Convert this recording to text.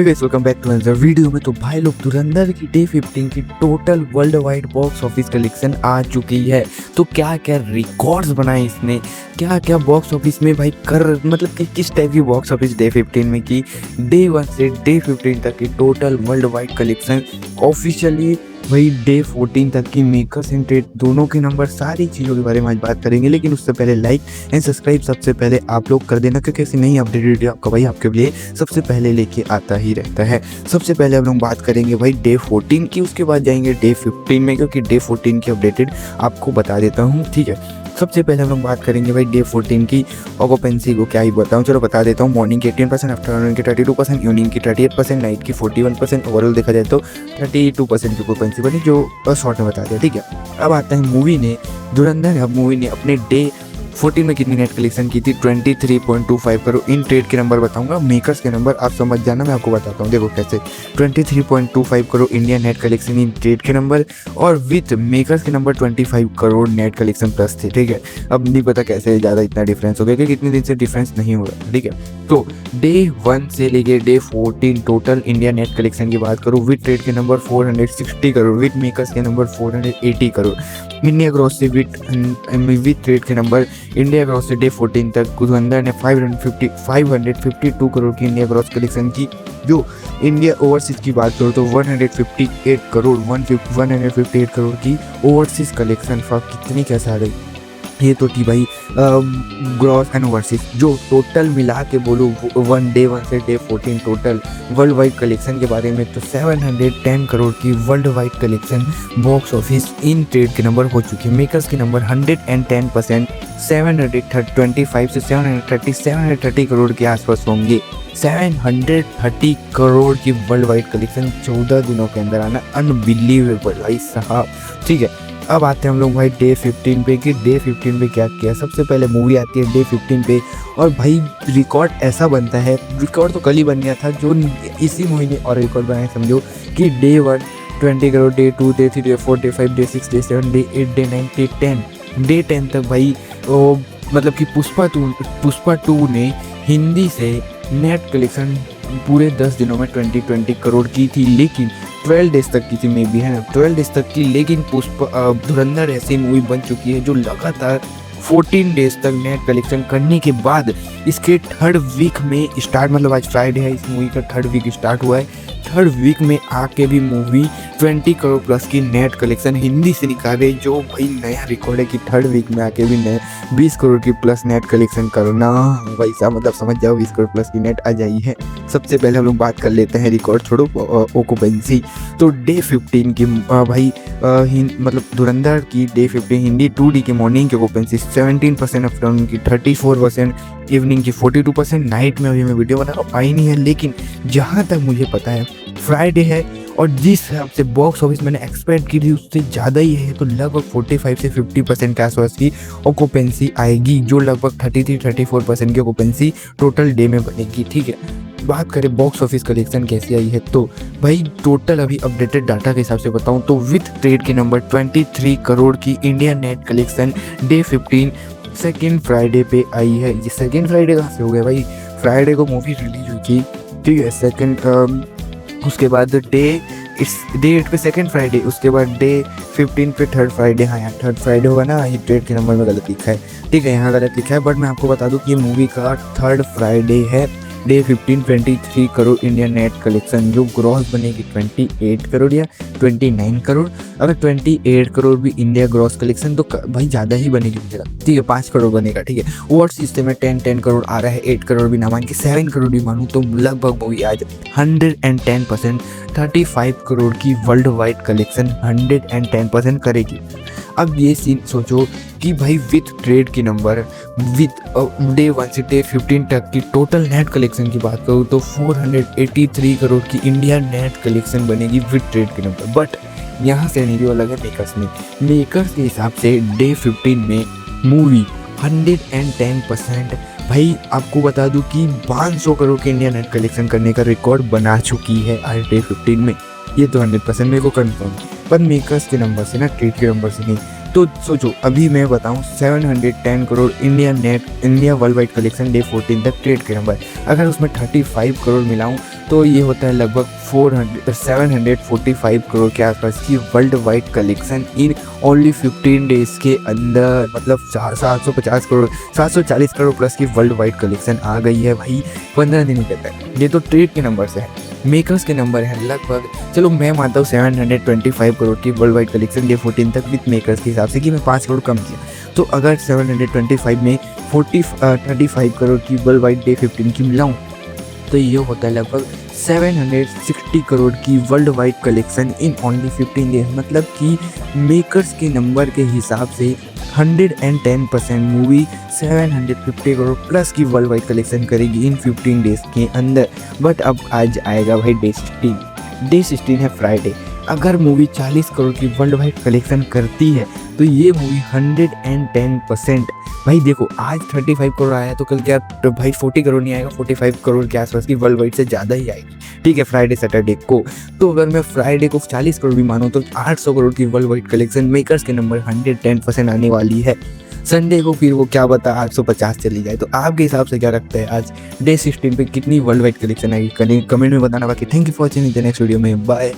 Welcome back to another video में। तो भाई लोग, धुरंधर की डे 15 की total world wide box office collection आ चुकी है। तो क्या क्या रिकॉर्ड्स बनाए इसने, क्या क्या बॉक्स ऑफिस में भाई मतलब कि किस टाइप की बॉक्स ऑफिस डे 15 में की, डे 1 से डे 15 तक की total world wide collection, officially वही डे 14 तक की मेकर्स एंड ट्रेड दोनों के नंबर, सारी चीज़ों के बारे में आज बात करेंगे। लेकिन उससे पहले लाइक एंड सब्सक्राइब सबसे पहले आप लोग कर देना, क्योंकि ऐसी नई अपडेट वीडियो आपका भाई आपके लिए सबसे पहले लेके आता ही रहता है। सबसे पहले हम लोग बात करेंगे भाई डे 14 की, उसके बाद जाएंगे डे 15 में, क्योंकि डे 14 की अपडेटेड आपको बता देता हूँ, ठीक है। सबसे पहले हम लोग बात करेंगे भाई डे 14 की ऑक्यूपेंसी को, क्या ही बताऊँ, चलो बता देता हूँ। मॉर्निंग की 18%, आफ्टरनून की 32%, इवनिंग की 38%, नाइट की 41%, ओवरऑल देखा जाए तो 32% की ऑक्यूपेंसी बनी, जो शॉर्ट में बता दिया, ठीक है। अब आता है मूवी ने, धुरंधर मूवी ने अपने डे 14 में कितनी नेट कलेक्शन की थी, 23.25 करोड़। इन ट्रेड के नंबर बताऊंगा, मेकर्स के नंबर आप समझ जाना, मैं आपको बताता हूँ। देखो कैसे, 23.25 crore India net collection in trade के नंबर, और विथ मेकर्स के number 25 crore net collection plus थे, ठीक है। अब नहीं पता कैसे ज़्यादा इतना डिफरेंस हो गया, क्योंकि इतने दिन से डिफरेंस नहीं हो रहा, ठीक है। तो डे 1 से लेके day 14 total India net collection की बात करूँ, विथ ट्रेड के नंबर 460 करोड़, विथ मेकर्स के नंबर 480 करोड़। इंडिया ग्रॉस से विथ ट्रेड के नंबर, इंडिया ग्रॉस से डे 14 तक धुरंधर ने 552 करोड़ की इंडिया ग्रॉस कलेक्शन की। जो इंडिया ओवरसीज की बात करो तो 158 करोड़ 158 करोड़ की ओवरसीज कलेक्शन। कितनी कैसे आ गई, ये तो थी भाई ग्रॉस एंड ओवरसीज, जो टोटल मिला के बोलो डे 1 से day 14 total world wide collection के बारे में, तो 710 करोड़ की world wide collection box office in trade के नंबर हो चुकी है। मेकर्स के नंबर 110%, 725 से 730 करोड़ के आसपास होंगे। 730 करोड़ की वर्ल्ड वाइड कलेक्शन 14 दिनों के अंदर आना, अनबिलीवेबल भाई साहब, ठीक है। अब आते हैं हम लोग भाई डे 15 पे, कि डे 15 पे क्या किया। सबसे पहले मूवी आती है डे 15 पे, और भाई रिकॉर्ड ऐसा बनता है, रिकॉर्ड तो कल ही बन गया था, जो इसी मूवी ने और रिकॉर्ड बनाया, समझो कि day 1 20 crore, day 2, day 3, day 4, day 5, day 6, day 7, day 8, day 9, day 10, day 10 तक भाई मतलब कि पुष्पा 2 ने हिंदी से नेट कलेक्शन पूरे 10 दिनों में 20 करोड़ की थी, लेकिन 12 डेज तक की थी, मे बी, है ना, 12 डेज तक की। लेकिन धुरंधर ऐसी मूवी बन चुकी है जो लगातार 14 डेज तक नेट कलेक्शन करने के बाद इसके थर्ड वीक में स्टार्ट, मतलब आज फ्राइडे है, इस मूवी का थर्ड वीक स्टार्ट हुआ है, थर्ड वीक में आके भी मूवी 20 करोड़ प्लस की नेट कलेक्शन हिंदी से निकाले, जो भाई नया रिकॉर्ड है कि थर्ड वीक में आके भी 20 करोड़ की प्लस नेट कलेक्शन करना, भाई साहब मतलब समझ जाओ 20 करोड़ प्लस की नेट आ जाई है। सबसे पहले हम लोग बात कर लेते हैं रिकॉर्ड छोड़ो, ऑक्यूपेंसी। तो डे 15 की भाई मतलब धुरंधर की डे 15 हिंदी 2D की मॉर्निंग की ऑक्यूपेंसी 17%, आफ्टरनून की 34%, इवनिंग की 42%। नाइट में अभी मैं वीडियो बना रहा आई नहीं है, लेकिन जहाँ तक मुझे पता है फ्राइडे है, और जिस हिसाब से बॉक्स ऑफिस मैंने एक्सपेक्ट की थी उससे ज़्यादा ही है, तो लगभग 45 से 50% के आसपास की ऑक्यूपेंसी आएगी, जो लगभग 33-34% की ऑक्यूपेंसी टोटल डे में बनेगी, ठीक है। बात करें बॉक्स ऑफिस कलेक्शन कैसी आई है, तो भाई टोटल अभी अपडेटेड डाटा के हिसाब से बताऊं तो विथ ट्रेड के नंबर 23 करोड़ की India net collection day 15 second Friday पे आई है। ये सेकेंड फ्राइडे कहाँ से हो गया भाई, फ्राइडे को मूवी रिलीज हुई थी, ठीक है, सेकेंड, उसके बाद डे 8 पे सेकेंड फ्राइडे, उसके बाद डे 15 पे थर्ड फ्राइडे। हाँ यार थर्ड फ्राइडे होगा ना, ये ट्रेड के नंबर में गलत लिखा है, ठीक है, यहाँ गलत लिखा है, बट मैं आपको बता दूँ कि ये मूवी का थर्ड फ्राइडे है। Day 15 23 crore India net collection, जो ग्रॉस बनेगी 28 करोड़ या 29 करोड़। अगर 28 करोड़ भी इंडिया ग्रॉस कलेक्शन तो भाई ज़्यादा ही बनेगी मुझे लगता है, ठीक है, 5 करोड़ बनेगा, ठीक है। ओवर सिस्टम में 10 करोड़ आ रहा है, 8 करोड़ भी ना मान के 7 करोड़ भी मानूँ तो लगभग मूवी आज 110%, 35 करोड़ की वर्ल्ड वाइड कलेक्शन 110% करेगी। अब ये सीन सोचो कि भाई विथ ट्रेड की नंबर, विथ डे 1 से डे 15 तक की टोटल नेट कलेक्शन की बात करूँ तो 483 करोड़ की इंडिया नेट कलेक्शन बनेगी विथ ट्रेड के नंबर। बट यहाँ से नहीं अलग है मेकर्स में, मेकर्स के हिसाब से डे 15 में मूवी 110%, भाई आपको बता दूं कि 500 करोड़ के इंडिया नेट कलेक्शन करने का रिकॉर्ड बना चुकी है आज डे 15 में। ये तो 100% मेरे को कंफर्म, पर मेकर्स के नंबर से ना, ट्रेड के नंबर से नहीं। तो सोचो अभी मैं बताऊं 710 crore India world wide collection day 14 तक ट्रेड के नंबर, अगर उसमें 35 करोड़ मिलाऊं तो ये होता है लगभग 745 करोड़ के आसपास की world wide collection in only 15 days के अंदर। मतलब 740 करोड़ प्लस की वर्ल्ड वाइड कलेक्शन आ गई है भाई 15 दिन के अंदर। ये तो ट्रेड के नंबर से है। मेकर्स के नंबर है लगभग, चलो मैं मानता हूँ 725 करोड़ की वर्ल्ड वाइड कलेक्शन डे 14 तक विद मेकर्स के हिसाब से कि मैं 5 करोड़ कम किया। तो अगर 725 में 35 करोड़ की वर्ल्ड वाइड डे 15 की मिलाऊँ तो ये होता है लगभग 760 करोड़ की world wide collection in only 15 days. मतलब कि मेकर्स के नंबर के हिसाब से 110% मूवी 750 करोड़ प्लस की वर्ल्ड वाइड कलेक्शन करेगी इन 15 डेज के अंदर। बट अब आज आएगा भाई डे 16 है फ्राइडे। अगर मूवी 40 करोड़ की वर्ल्ड वाइड कलेक्शन करती है तो ये मूवी 110%, भाई देखो आज 35 करोड़ आया तो कल क्या तो भाई 40 करोड़ नहीं आएगा, 45 करोड़ के आसपास की वर्ल्ड वाइड से ज़्यादा ही आएगी। ठीक है फ्राइडे सैटरडे को, तो अगर मैं फ्राइडे को 40 करोड़ भी मानूँ तो 800 करोड़ की वर्ल्ड वाइड कलेक्शन मेकर्स के नंबर 110% आने वाली है। संडे को फिर वो क्या बता 850 चली जाए। तो आपके हिसाब से क्या रखता है आज डे 16 पे कितनी वर्ल्ड वाइड कलेक्शन आएगी, कमेंट में बताना। बाकी thank you for watching the next video में, बाय।